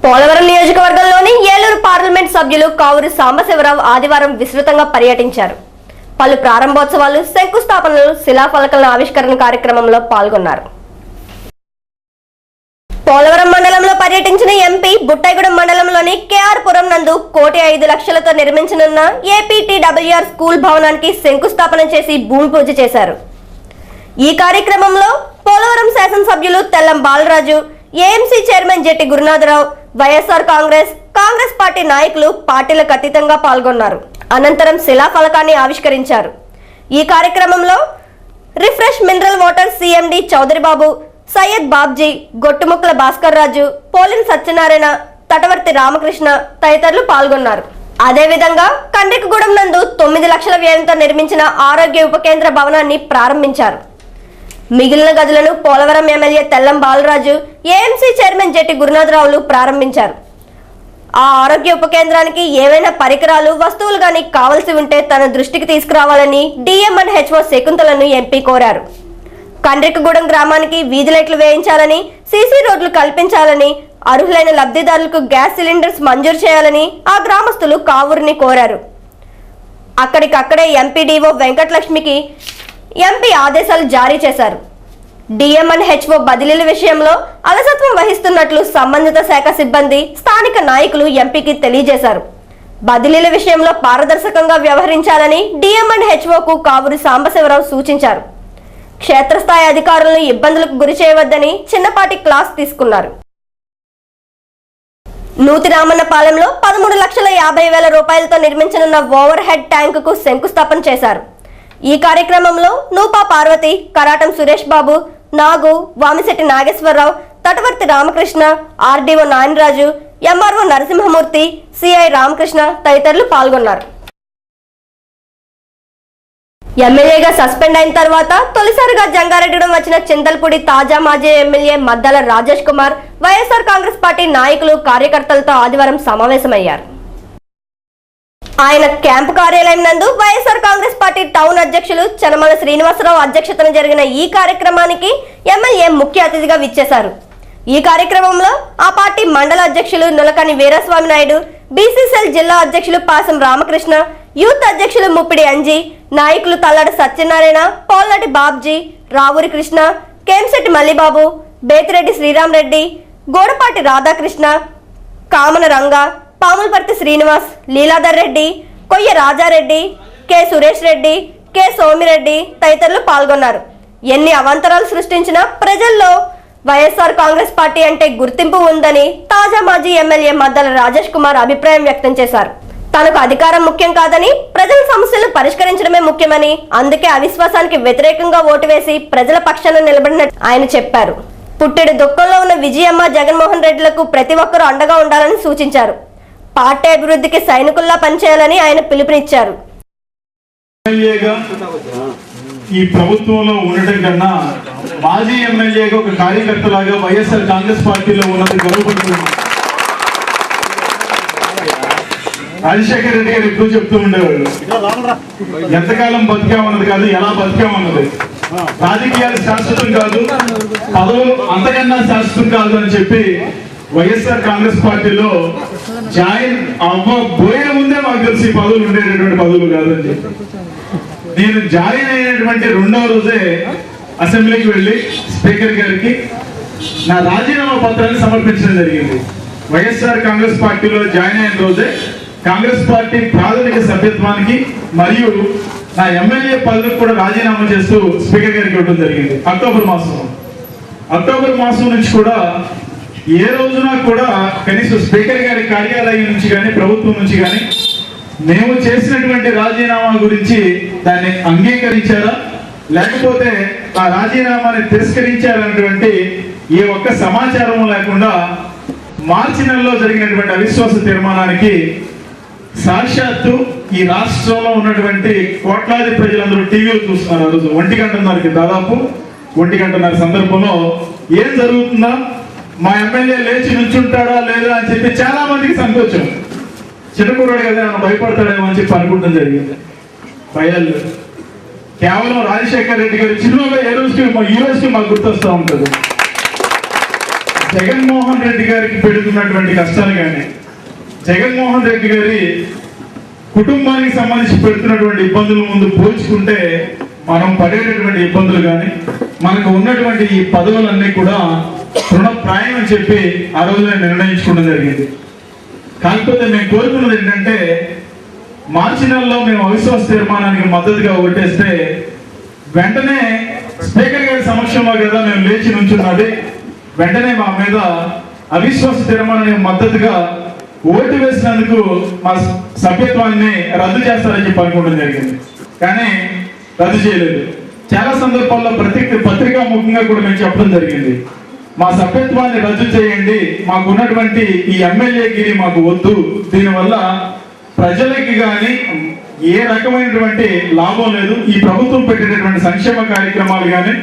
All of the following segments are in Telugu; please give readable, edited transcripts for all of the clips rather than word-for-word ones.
పోలవరం నియోజకవర్గంలోని ఏలూరు పార్లమెంట్ సభ్యులు కావూరి సాంబశివరావు ఆదివారం విస్తృతంగా పర్యటించారు. పలు ప్రారంభోత్సవాలు, శంకుస్థాపనలు, శిలాఫలకాల ఆవిష్కరణ కార్యక్రమంలో పాల్గొన్నారు. పోలవరం మండలంలో పర్యటించిన ఎంపీ బుట్టాయిగూడెం మండలంలోని కేఆర్ పురం నందు 1,05,00,000తో నిర్మించనున్న ఏపీటీడబ్ల్యూఆర్ స్కూల్ భవనానికి శంకుస్థాపన చేసి భూమి పూజ చేశారు. ఈ కార్యక్రమంలో పోలవరం శాసనసభ్యులు Tellam Balaraju, AMC chairman Jetti Gurunatharao, YSR Congress party నాయకులు పార్టీలకు అతీతంగా పాల్గొన్నారు. అనంతరం శిలాఫలకాన్ని ఆవిష్కరించారు. ఈ కార్యక్రమంలో Refresh mineral water CMD Chowdary Babu, Syed Babji, Gottumukkala Bhaskar Raju, Polin Satyanarayana, Tatavarthi Ramakrishna తదితరులు పాల్గొన్నారు. అదేవిధంగా కండ్రికగూడెం నందు 9 లక్షల వ్యయంతో నిర్మించిన ఆరోగ్య ఉప కేంద్ర భవనాన్ని ప్రారంభించారు. మిగిలిన గదులను Polavaram MLA Tellam Balaraju, AMC chairman Jetti గురునాథరావులు ప్రారంభించారు. ఆ ఆరోగ్య ఉప కేంద్రానికి ఏవైనా పరికరాలు, వస్తువులు గాని కావలసి ఉంటే తన దృష్టికి తీసుకురావాలని డిఎంఎన్హెచ్ఓ శకుంతలను ఎంపీ కోరారు. కండ్రికగూడెం గ్రామానికి వీధి లైట్లు వేయించాలని, సీసీ రోడ్లు కల్పించాలని, అర్హులైన లబ్ధిదారులకు గ్యాస్ సిలిండర్స్ మంజూరు చేయాలని ఆ గ్రామస్తులు కావూరిని కోరారు. అక్కడికక్కడే ఎంపీడీఓ వెంకటలక్ష్మికి ఎంపీ ఆదేశాలు జారీ చేశారు. డిఎంఎన్హెచ్ఓ బదిలీల విషయంలో అలసత్వం వహిస్తున్నట్లు సంబంధిత శాఖ సిబ్బంది, స్థానిక నాయకులు ఎంపీకి తెలియజేశారు. బదిలీల విషయంలో పారదర్శకంగా వ్యవహరించాలని డిఎంఎన్హెచ్ఓకు కావూరి సాంబశివరావు సూచించారు. క్షేత్రస్థాయి అధికారులను ఇబ్బందులకు గురి చేయవద్దని చిన్నపాటి క్లాస్ తీసుకున్నారు. నూతి రామన్నపాలెంలో 13,50,000 రూపాయలతో నిర్మించనున్న ఓవర్ హెడ్ ట్యాంకుకు శంకుస్థాపన చేశారు. ఈ కార్యక్రమంలో Nupa Parvati, Karatam Suresh Babu, Nagu, Vamisetti Nageswararao, Tatavarthi Ramakrishna, RDO Nayanaraju, MRO Narasimhamurthy, CI Ramakrishna తదితరులు పాల్గొన్నారు. ఎమ్మెల్యేగా సస్పెండ్ అయిన తర్వాత తొలిసారిగా జంగారెడ్డిగూడెం వచ్చిన చింతలపూడి తాజా మాజీ ఎమ్మెల్యే మద్దాల రాజేష్ కుమార్ వైఎస్ఆర్ కాంగ్రెస్ పార్టీ నాయకులు, కార్యకర్తలతో ఆదివారం సమావేశమయ్యారు. ఆయన క్యాంపు కార్యాలయం నందు వైఎస్ఆర్ కాంగ్రెస్ పార్టీ టౌన్ అధ్యక్షులు చనమల శ్రీనివాసరావు అధ్యక్షతన జరిగిన ఈ కార్యక్రమానికి ఎమ్మెల్యే ముఖ్య అతిథిగా విచ్చేశారు. ఈ కార్యక్రమంలో ఆ పార్టీ మండల అధ్యక్షులు నులకని వీరస్వామి నాయుడు, బీసీసీఎల్ జిల్లా అధ్యక్షులు పాసం రామకృష్ణ, యూత్ అధ్యక్షులు ముప్పిడి అంజీ, నాయకులు తల్లడ సత్యనారాయణ, పోల్నాటి బాబ్జీ, రావూరి కృష్ణ, కేంశెట్టి మల్లిబాబు, బేతిరెడ్డి శ్రీరామరెడ్డి, గోడపాటి రాధాకృష్ణ, కామన రంగ, పాములపర్తి శ్రీనివాస్, లీలాధర్ రెడ్డి, కొయ్య రాజారెడ్డి, కె సురేష్ రెడ్డి, కె సోమిరెడ్డి తదితరులు పాల్గొన్నారు. ఎన్ని అవాంతరాలు సృష్టించినా ప్రజల్లో వైఎస్ఆర్ కాంగ్రెస్ పార్టీ అంటే గుర్తింపు ఉందని తాజా మాజీ ఎమ్మెల్యే మద్దాల రాజేష్ కుమార్ అభిప్రాయం వ్యక్తం చేశారు. తనకు అధికారం ముఖ్యం కాదని, ప్రజల సమస్యలను పరిష్కరించడమే ముఖ్యమని, అందుకే అవిశ్వాసానికి వ్యతిరేకంగా ఓటు వేసి ప్రజల పక్షాన నిలబడినట్టు ఆయన చెప్పారు. పుట్టెడు దుఃఖంలో ఉన్న విజయమ్మ, జగన్మోహన్ రెడ్డిలకు ప్రతి ఒక్కరూ అండగా ఉండాలని సూచించారు. పార్టీ అభివృద్ధికి సైనికుల్లా పనిచేయాలని ఆయన పిలుపునిచ్చారు. ఈ ప్రభుత్వంలో ఉండటం కన్నా మాజీ ఎమ్మెల్యేగా ఒక కార్యకర్తలాగా వైఎస్ఆర్ కాంగ్రెస్ పార్టీలో ఉన్నది గర్వపడుతున్నాను. రాజశేఖర రెడ్డి గారు ఎప్పుడు చెప్తూ ఉండేవాళ్ళు, ఎంతకాలం బతికామన్నది కాదు, ఎలా బతికామన్నది. రాజకీయాలు శాశ్వతం కాదు, పదవులు అంతకన్నా శాశ్వతం కాదు అని చెప్పి వైఎస్ఆర్ కాంగ్రెస్ పార్టీలో జాయిన్ అవ్వబోయే ముందే మాకు తెలిసి పదవులు ఉండేటటువంటి పదవులు కాదని చెప్పి, నేను జాయిన్ అయినటువంటి 2వ రోజే అసెంబ్లీకి వెళ్ళి స్పీకర్ గారికి నా రాజీనామా పత్రాన్ని సమర్పించడం జరిగింది. వైఎస్ఆర్ కాంగ్రెస్ పార్టీలో జాయిన్ అయిన రోజే కాంగ్రెస్ పార్టీ ప్రాథమిక సభ్యత్వానికి మరియు నా ఎమ్మెల్యే పదవికి కూడా రాజీనామా చేస్తూ స్పీకర్ గారికి ఇవ్వడం జరిగింది. అక్టోబర్ మాసం నుంచి కూడా ఏ రోజున కూడా కనీసం స్పీకర్ గారి కార్యాలయం నుంచి కానీ, ప్రభుత్వం నుంచి కానీ మేము చేసినటువంటి రాజీనామా గురించి దాన్ని అంగీకరించారా, లేకపోతే ఆ రాజీనామాని తిరస్కరించారనేటువంటి ఏ ఒక్క సమాచారం లేకుండా మార్చి నెలలో జరిగినటువంటి అవిశ్వాస తీర్మానానికి సాక్షాత్తు ఈ రాష్ట్రంలో ఉన్నటువంటి కోట్లాది ప్రజలందరూ టీవీలో చూస్తున్నారు. ఆ రోజు 1:30కి, దాదాపు 1:30 సందర్భంలో ఏం జరుగుతుందా, మా ఎమ్మెల్యే లేచి నుంచుంటాడా లేదా అని చెప్పి చాలా మందికి సంకోచం. చిన్నకూరాడు కదా, నన్ను భయపడతాడేమో అని చెప్పి అనుకుంటాం జరిగింది. భయాలు కేవలం రాజశేఖర రెడ్డి గారి చిరునవ్వు ఈ రోజుకి మాకు గుర్తొస్తూ ఉంటుంది. జగన్మోహన్ రెడ్డి గారికి పెడుతున్నటువంటి కష్టాలు కానీ, జగన్మోహన్ రెడ్డి గారి కుటుంబానికి సంబంధించి పెడుతున్నటువంటి ఇబ్బందుల ముందు పోల్చుకుంటే మనం పడేటటువంటి ఇబ్బందులు కానీ, మనకు ఉన్నటువంటి ఈ పదవులన్నీ కూడా తృణప్రాయం అని చెప్పి ఆ రోజున నిర్ణయించుకోవడం జరిగింది. కాకపోతే మేము కోరుకున్నది ఏంటంటే, మార్చి నెలలో మేము అవిశ్వాస తీర్మానానికి మద్దతుగా ఓటేస్తే వెంటనే స్పీకర్ గారి సమక్షంలో కదా మేము లేచి నుంచున్నది, వెంటనే మా మీద అవిశ్వాస తీర్మానానికి మద్దతుగా ఓటు వేసినందుకు మా సభ్యత్వాన్ని రద్దు చేస్తారని చెప్పి అనుకోవడం జరిగింది. కానీ రద్దు చేయలేదు. చాలా సందర్భాల్లో పత్రికా ముఖంగా కూడా మేము చెప్పడం జరిగింది, మా సభ్యత్వాన్ని రద్దు చేయండి, మాకున్నటువంటి ఈ ఎమ్మెల్యే గిరి మాకు వద్దు, దీనివల్ల ప్రజలకి కానీ ఏ రకమైనటువంటి లాభం లేదు, ఈ ప్రభుత్వం పెట్టేటటువంటి సంక్షేమ కార్యక్రమాలు కానీ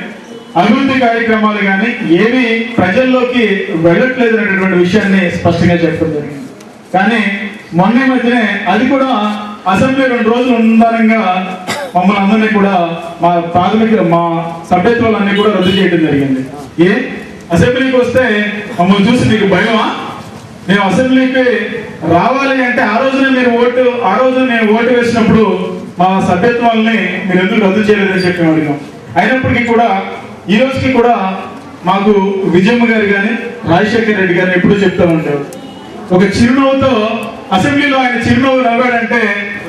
అభివృద్ధి కార్యక్రమాలు కానీ ఏవి ప్రజల్లోకి వెళ్ళట్లేదు అనేటటువంటి విషయాన్ని స్పష్టంగా చెప్పడం జరిగింది. కానీ మొన్న మధ్యనే అది కూడా అసెంబ్లీ 2 రోజులు ఉందానంగా మమ్మల్ని అందరినీ కూడా మా సభ్యత్వాలన్నీ కూడా రద్దు చేయడం జరిగింది. అసెంబ్లీకి వస్తే మమ్మల్ని చూసి మీకు భయమా? మేము అసెంబ్లీకి రావాలి అంటే ఆ రోజున నేను ఓటు వేసినప్పుడు మా సభ్యత్వాలని మీరు ఎందుకు రద్దు చేయలేదని చెప్పి అడిగాం. అయినప్పటికీ కూడా ఈ రోజుకి కూడా మాకు విజయమ్మ గారు కానీ రాజశేఖర్ రెడ్డి గారిని ఎప్పుడూ చెప్తా ఉంటారు, ఒక చిరునవ్వుతో అసెంబ్లీలో ఆయన చిరునవ్వు నవ్వాడంటే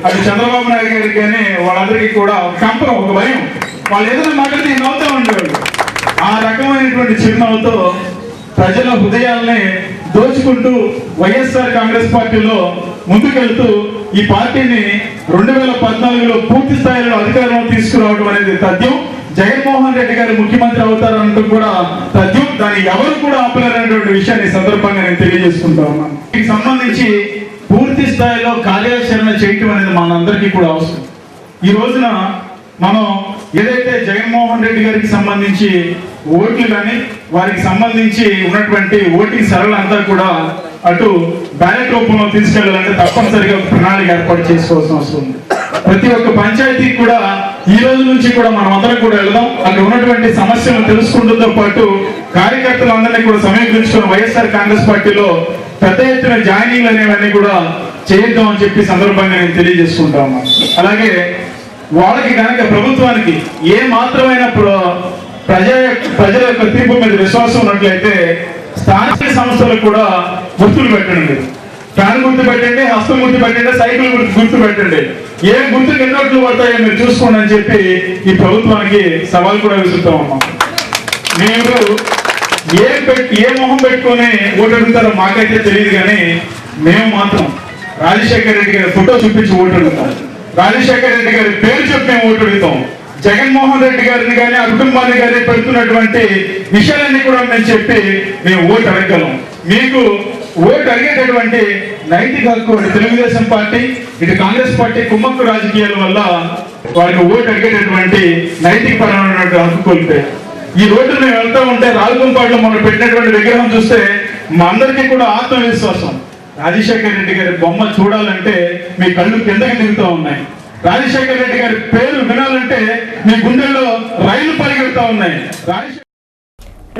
అటు చంద్రబాబు నాయుడు గారికి కానీ వాళ్ళందరికీ కూడా ఒక కంపరం, ఒక భయం, వాళ్ళు ఏదైనా మాట్లాడితే నవ్వుతూ ఉండేవాళ్ళు. ఆ రకమైనటువంటి చిరునవ్వుతో ప్రజల హృదయాల్ని దోచుకుంటూ వైఎస్ఆర్ కాంగ్రెస్ పార్టీలో ముందుకెళ్తూ ఈ పార్టీని 2014లో పూర్తి స్థాయిలో అధికారంలో తీసుకురావడం అనేది తథ్యం. జగన్మోహన్ రెడ్డి గారు ముఖ్యమంత్రి అవుతారంటూ కూడా తథ్యం. దాన్ని ఎవరు కూడా ఆపలేరనేటువంటి విషయాన్ని సందర్భంగా నేను తెలియజేసుకుంటా ఉన్నాను. దీనికి సంబంధించి పూర్తి స్థాయిలో కార్యాచరణ చేయటం అనేది మనందరికీ కూడా అవసరం. ఈ రోజున మనం ఏదైతే జగన్మోహన్ రెడ్డి గారికి సంబంధించి ఓట్లు కానీ వారికి సంబంధించి ఉన్నటువంటి ఓటింగ్ సరళంతా కూడా అటు బ్యాలెట్ రూపంలో తీసుకెళ్లాలంటే తప్పనిసరిగా ప్రణాళిక ఏర్పాటు చేసుకోవాల్సిన అవసరం ఉంది. ప్రతి ఒక్క పంచాయతీకి కూడా ఈ రోజు నుంచి కూడా మనం అందరం కూడా వెళ్దాం, అక్కడ ఉన్నటువంటి సమస్యలను తెలుసుకుంటూతో పాటు కార్యకర్తలందరినీ కూడా సమీకరించుకుని వైఎస్ఆర్ కాంగ్రెస్ పార్టీలో పెద్ద ఎత్తున జాయినింగ్ అనేవన్నీ కూడా చేద్దాం అని చెప్పి సందర్భంగా నేను తెలియజేసుకుంటా ఉన్నాను. అలాగే వాళ్ళకి కనుక ప్రభుత్వానికి ఏ మాత్రమైన ప్రజల యొక్క తీర్పు మీద విశ్వాసం ఉన్నట్లయితే స్థానిక సంస్థలకు కూడా గుర్తులు పెట్టండి. ఫ్యాన్ గుర్తు పెట్టండి, హస్తం గుర్తు పెట్టండి, సైకిల్ గుర్తు పెట్టండి, ఏ గుర్తుకు ఎన్ని ఓట్లు పడతాయో మీరు చూసుకోండి అని చెప్పి ఈ ప్రభుత్వానికి సవాల్ కూడా విసురుతా ఉన్నాం. మీరు ఏ మొహం పెట్టుకొని ఓటు అడుగుతారో మాకైతే తెలియదు, కానీ మేము మాత్రం రాజశేఖర్ రెడ్డి గారి ఫోటో చూపించి ఓటు అడుగుతాం, రాజశేఖర్ రెడ్డి గారి పేరు చెప్పి మేము ఓటు అడుగుతాం, జగన్మోహన్ రెడ్డి గారిని కానీ ఆ కుటుంబాన్ని కానీ పెడుతున్నటువంటి విషయాలన్నీ కూడా మేము చెప్పి మేము ఓటు అడగలం. మీకు ఓటు అడిగేటటువంటి నైతిక హక్కు తెలుగుదేశం పార్టీ ఇటు కాంగ్రెస్ పార్టీ కుమ్మక్కు రాజకీయాల వల్ల వారికి ఓటు అడిగేటటువంటి నైతిక పరమైనటువంటి హక్కు కోల్పోయారు. ఈ రోడ్డు మేము వెళ్తూ ఉంటే రాజుకుంపాడులో మనం పెట్టినటువంటి విగ్రహం చూస్తే మా అందరికీ కూడా ఆత్మవిశ్వాసం, రాజశేఖర్ రెడ్డి గారి బొమ్మ చూడాలంటే మీ కళ్ళు కిందకి దిగుతూ ఉన్నాయి, రాజశేఖర్ రెడ్డి గారి పేరు వినాలంటే మీ గుండెల్లో రైలు పరిగెడుతూ ఉన్నాయి.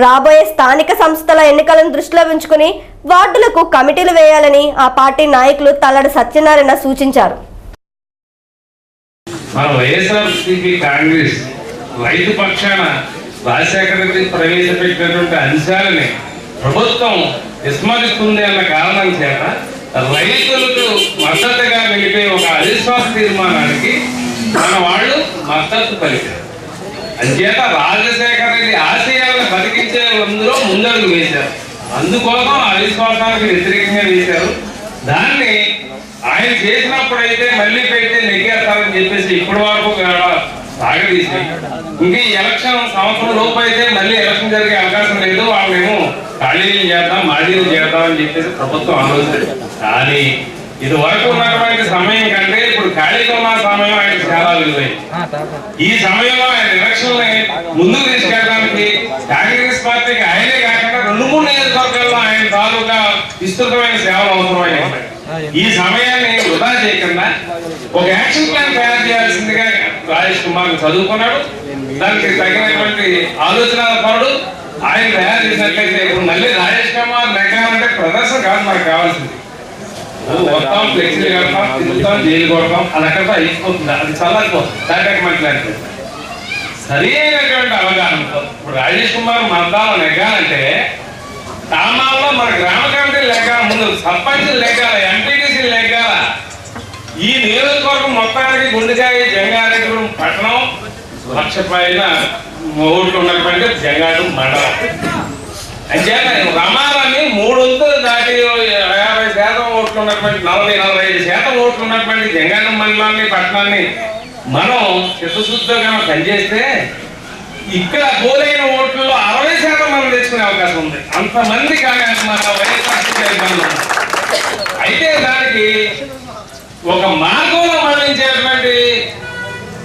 రాబోయే స్థానిక సంస్థల ఎన్నికలను దృష్టిలో ఉంచుకుని వార్డులకు కమిటీలు వేయాలని ఆ పార్టీ నాయకులు తల్లడి సత్యనారాయణ సూచించారు. వైఎస్ఆర్సీపీ కాంగ్రెస్ రైతు పక్షాన రాజశేఖర రెడ్డి ప్రవేశపెట్టినటువంటి అంశాలని ప్రభుత్వం విస్మరిస్తుంది అన్న కారణం చేత రైతులకు మద్దతుగా నిలిపే ఒక అవిశ్వాస తీర్మానానికి మన వాళ్ళు మద్దతు పలికారు. అంచేత రాజశేఖర రెడ్డి ఆశయాలను బతికించే అందులో ముందడుగు వేశారు. అందుకోసం అవిశ్వాసానికి వ్యతిరేకంగా వేశారు. దాన్ని ఆయన చేసినప్పుడైతే మళ్ళీ పెడితే నెగ్గేస్తారని చెప్పేసి ఇప్పటి వరకు సాగదీసి ఇంక ఈ ఎలక్షన్ సంవత్సరం లోపు అయితే మళ్ళీ ఎలక్షన్ జరిగే అవకాశం లేదు, వాళ్ళేమో ఖాళీలు చేద్దాం మాజీలు చేద్దాం అని చెప్పేసి ప్రభుత్వం ఆలోచించింది. కానీ ఇది వరకు ఉన్నటువంటి సమయం కంటే ఇప్పుడు ఖాళీగా ఉన్న సమయం ఆయనకు చాలా విలువైంది. ఈ సమయంలో ఆయన ఎలక్షన్ ముందుకు తీసుకెళ్ళడానికి కాంగ్రెస్ పార్టీకి ఆయనే కాకుండా 2-3 నియోజకవర్గాల్లో ఆయన తాలూకా విస్తృతమైన సేవలు అవసరమైనవి. ఈ సమయాన్ని వృధా చేయకుండా ఒక యాక్షన్ ప్లాన్ తయారు చేయాల్సిందిగా రాజేష్ కుమార్ చదువుకున్నాడు. దానికి తగినటువంటి ఆలోచన పరుడు ఆయన తయారు చేసినట్లయితే ఇప్పుడు మళ్ళీ రాజేష్ ప్రదర్శన కాదు మనకు కావాల్సింది. వస్తాం, ఫ్లెక్సీలు కడతాం, తిరుగుతాం, జైలు కొడతాం, అది అక్కడ అయిపోతుంది, అది చల్లకపోతుంది. దాటాకమంటే సరి అయినటువంటి అవగాహనతో ఇప్పుడు రాజేష్ కుమార్ మతాలు నెగ్గాలంటే గ్రామాల్లో మన గ్రామ కమిటీలు లెగ్గాల, ముందు సర్పంచులు లెగ్గాల, ఎంపీటీసీలు లెగ్గాల. ఈ నియోజకవర్గం మొత్తానికి గుండెకాయ జంగారెడ్డిగూడెం పట్టణం 1,00,000 పైన ఓట్లు ఉన్నటువంటి జంగారెడ్డి మండలం. అంచేత రమాలని 3 వంతులు దాటి 50% ఓట్లు ఉన్నటువంటి 40-45% ఓట్లు ఉన్నటువంటి జంగారెడ్డి మండలాన్ని పట్టణాన్ని మనం చిత్తశుద్ధిగా పనిచేస్తే ఇక్కడ పోలైన ఓట్లలో 60% మనం తెచ్చుకునే అవకాశం ఉంది. అంతమంది కానీ మన వైఎస్ఆర్ అయితే దానికి ఒక మార్గంలో మళ్లించేటువంటి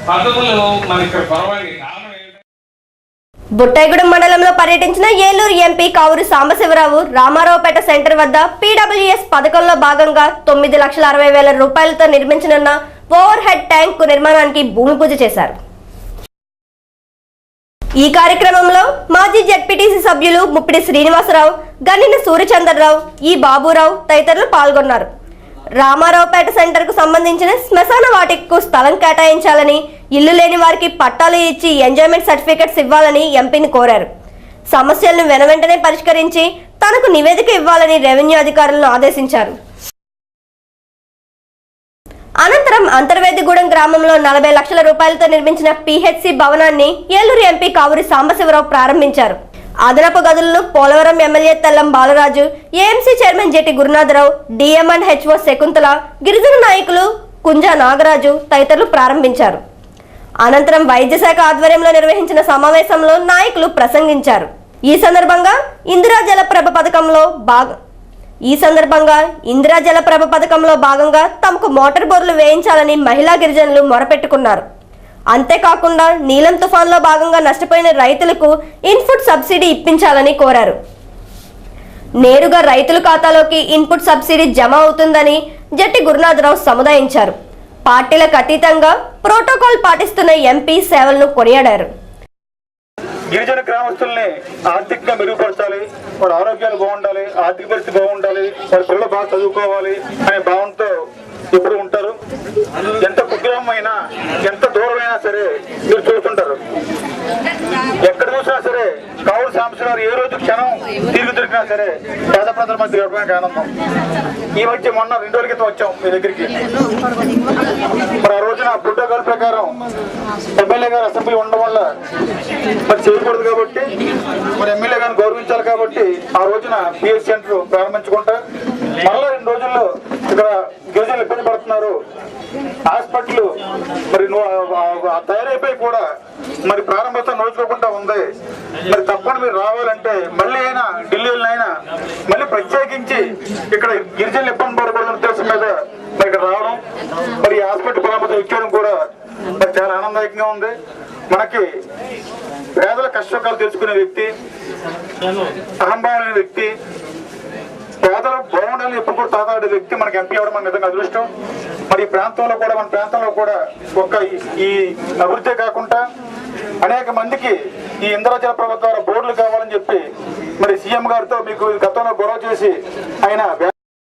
పద్ధతులు మనకి ఇక్కడ పొరపాటు కారణం ఏంటంటే బుట్టాయిగూడెం మండలంలో పర్యటించిన ఏలూరు ఎంపీ కావూరి సాంబశివరావు రామారావుపేట సెంటర్ వద్ద పీడబ్ల్యూఎస్ పథకంలో భాగంగా 9,60,000 రూపాయలతో నిర్మించనున్న ఓవర్ హెడ్ ట్యాంక్ నిర్మాణానికి భూమి పూజ చేశారు. ఈ కార్యక్రమంలో మాజీ జెడ్పీటీసీ సభ్యులు ముప్పిడి శ్రీనివాసరావు, గన్నిన సూర్యచంద్రరావు, ఈ బాబురావు తదితరులు పాల్గొన్నారు. రామారావుపేట సెంటర్ కు సంబంధించిన శ్మశాన వాటికకు స్థలం కేటాయించాలని, ఇల్లు లేని వారికి పట్టాలు ఇచ్చి ఎంజాయ్మెంట్ సర్టిఫికెట్స్ ఇవ్వాలని ఎంపీని కోరారు. సమస్యలను వెనువెంటనే పరిష్కరించి తనకు నివేదిక ఇవ్వాలని రెవెన్యూ అధికారులను ఆదేశించారు. అనంతరం అంతర్వేదిగూడెం గ్రామంలో 40 లక్షల రూపాయలతో నిర్మించిన పిహెచ్సి భవనాన్ని ఏలూరు ఎంపీ కావూరి సాంబశివరావు ప్రారంభించారు. అదనపు గదులను Polavaram MLA Tellam Balaraju, AMC chairman జెటి Gurunatha Rao, DM and HO Shakuntala, గిరిజన నాయకులు కుంజా నాగరాజు తదితరులు ప్రారంభించారు. అనంతరం వైద్య శాఖ ఆధ్వర్యంలో నిర్వహించిన సమావేశంలో నాయకులు ప్రసంగించారు. ఈ సందర్భంగా ఇందిరా జలప్రభ పథకంలో భాగంగా తమకు మోటార్ బోర్లు వేయించాలని మహిళా గిరిజనులు మొరపెట్టుకున్నారు. అంతేకాకుండా నీలం తుఫాన్లో భాగంగా నష్టపోయిన రైతులకు ఇన్పుట్ సబ్సిడీ ఇప్పించాలని కోరారు. నేరుగా రైతుల ఖాతాలోకి ఇన్పుట్ సబ్సిడీ జమ అవుతుందని జెట్టి గురునాథరావు సముదాయించారు. పార్టీలకు అతీతంగా ప్రోటోకాల్ పాటిస్తున్న ఎంపీ సేవలను కొనియాడారు. గిరిజన గ్రామస్తుల్ని ఆర్థికంగా మెరుగుపరచాలి, వారి ఆరోగ్యాలు బాగుండాలి, ఆర్థిక పరిస్థితి బాగుండాలి, వారి పిల్లలు బాగా చదువుకోవాలి అనే భావంతో ఎప్పుడు ఉంటారు. ఎంత కుగ్రామైనా, ఎంత దూరమైనా సరే మీరు చూస్తుంటారు. ఎక్కడ చూసినా సరే కావూరి సాంబశివరావు ఏ రోజు క్షణం తిరిగి దొరికినా సరే పేద ప్రజల మధ్య గడపడానికి ఆనందం. ఈ మధ్య మొన్న 2 రోజుల క్రితం వచ్చాం మీ దగ్గరికి. మరి ఆ రోజున ప్రోటోకాల్ ప్రకారం ఎమ్మెల్యే గారు అసెంబ్లీ ఉండడం వల్ల మరి చేయకూడదు కాబట్టి, మరి ఎమ్మెల్యే గారిని గౌరవించాలి కాబట్టి ఆ రోజున పిహెచ్ సెంటర్ ప్రారంభించుకుంటా మరలా 2 రోజుల్లో ఇక్కడ గిరిజనులు ఇబ్బంది పడుతున్నారు. హాస్పిటల్ మరి తయారైపోయి కూడా మరి ప్రారంభోత్సవం నోచుకోకుండా ఉంది. మరి తప్పకుండా మీరు రావాలంటే మళ్ళీ అయినా ఢిల్లీ అయినా మళ్ళీ ప్రత్యేకించి ఇక్కడ గిరిజనులు ఇబ్బంది పడకూడదు ఉద్దేశం మీద మరి ఇక్కడ రావడం, మరి హాస్పిటల్ ప్రారంభోత్సవం ఇచ్చేయడం కూడా మరి చాలా ఆనందదాయకంగా ఉంది. మనకి పేదల కష్టకాలు తెలుసుకునే వ్యక్తి, అహంభావన వ్యక్తి, పేదలు బాగుండాలని ఎప్పుడు కూడా తాతాడే వ్యక్తి మనకి ఎంపీ అవ్వడం మన నిజంగా అదృష్టం. మరి మన ప్రాంతంలో కూడా ఒక్క ఈ అభివృద్ధి కాకుండా అనేక మందికి ఈ ఇందిరా జలప్రభ ద్వారా బోర్డులు కావాలని చెప్పి మరి సీఎం గారితో మీకు గతంలో గొడవ చేసి ఆయన